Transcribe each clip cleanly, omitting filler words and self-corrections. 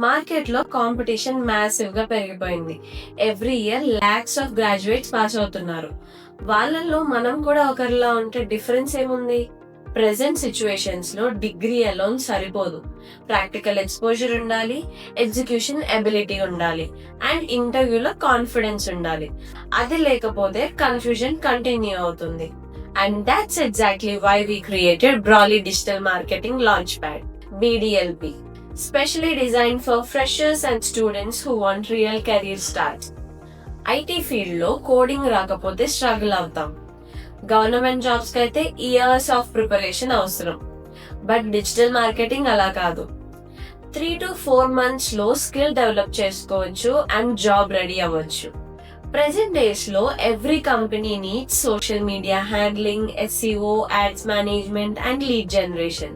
మార్కెట్లో కాంపిటీషన్ మ్యాసివ్గా పెరిగిపోయింది. Every year lakhs of graduates pass అవుతున్నారు. వాళ్ళల్లో మనం కూడా ఒకరిలా ఉంటే డిఫరెన్స్ ఏముంది? ప్రెసెంట్ సిచ్యువేషన్స్ లో డిగ్రీ అలోన్ సరిపోదు. ప్రాక్టికల్ ఎక్స్పోజర్ ఉండాలి, ఎగ్జిక్యూషన్ ఎబిలిటీ ఉండాలి, అండ్ ఇంటర్వ్యూలో కాన్ఫిడెన్స్ ఉండాలి. అది లేకపోతే కన్ఫ్యూజన్ కంటిన్యూ అవుతుంది. And that's exactly why we created Brolly Digital Marketing Launchpad, BDLP, specially designed for freshers and students who want real career start. IT ఫీల్డ్లో coding రాకపోతే struggle అవుతాం. Government jobs కి అయితే ఇయర్స్ ఆఫ్ ప్రిపరేషన్ అవసరం. But digital marketing అలా కాదు. 3 to 4 months లో skill develop చేసుకోవచ్చు అండ్ జాబ్ రెడీ అవ్వచ్చు. Present days లో every company needs social media handling, SEO, ads management and lead generation.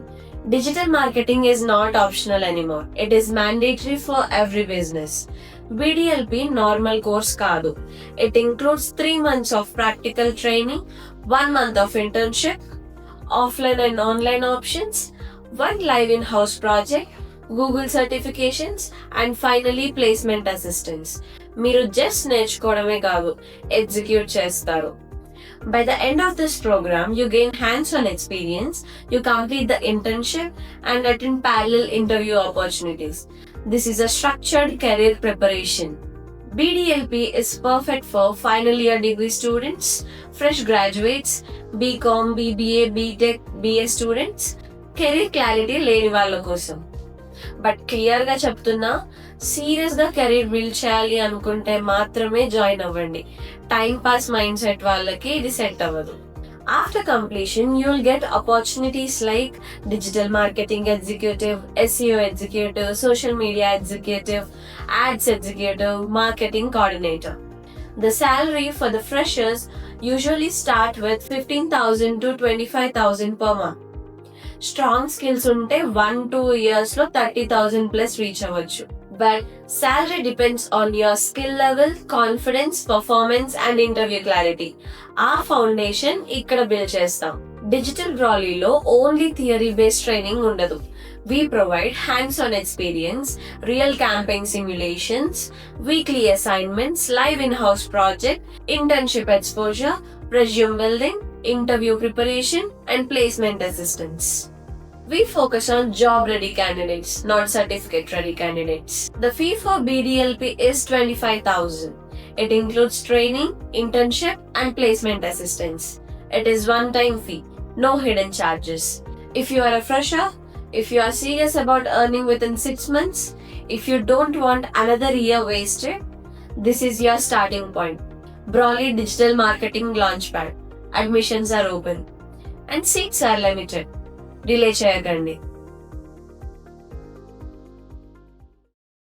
Digital marketing is not optional anymore. It is mandatory for every business. BDLP normal course kaadu. It includes 3 months of practical training, 1 month of internship, offline and online options, 1 live in-house project, Google certifications, and finally placement assistance. మీరు just నేర్చుకోవడమే కాదు, execute చేస్తారు. By the end of this program, you gain hands-on experience, you complete the internship, and attend parallel interview opportunities. This is a structured career preparation. BDLP is perfect for final year degree students, fresh graduates, BCom, BBA, BTech, BA students, career clarity లేని వాళ్ళ కోసం. But clear గా చెప్తున్నా, serious గా career build చేయాలి అనుకుంటే మాత్రమే join అవ్వండి. టైం పాస్ మైండ్ సెట్ వాళ్ళకి ఇది సెట్ అవ్వదు. After completion you will get opportunities like digital marketing executive, SEO executive, social media executive, ads executive, marketing coordinator. The salary for the freshers usually start with 15,000 to 25,000 per month. Strong skills ఉంటే 1-2 years లో 30,000 plus reach అవ్వచ్చు. But salary depends on your skill level, confidence, performance and interview clarity. ఆ foundation ఇక్కడ build చేస్తాం. Digital బ్రాలీలో only theory based training ఉండదు. We provide hands-on experience, real campaign simulations, weekly assignments, live in-house project, internship exposure, resume building, interview preparation, and placement assistance. We focus on job-ready candidates, not certificate-ready candidates. The fee for BDLP is 25,000. It includes training, internship, and placement assistance. It is one-time fee, no hidden charges. If you are a fresher, if you are serious about earning within 6 months, if you don't want another year wasted, this is your starting point. Brolly Digital Marketing Launchpad. Admissions are open and seats are limited. Delay చేయకండి.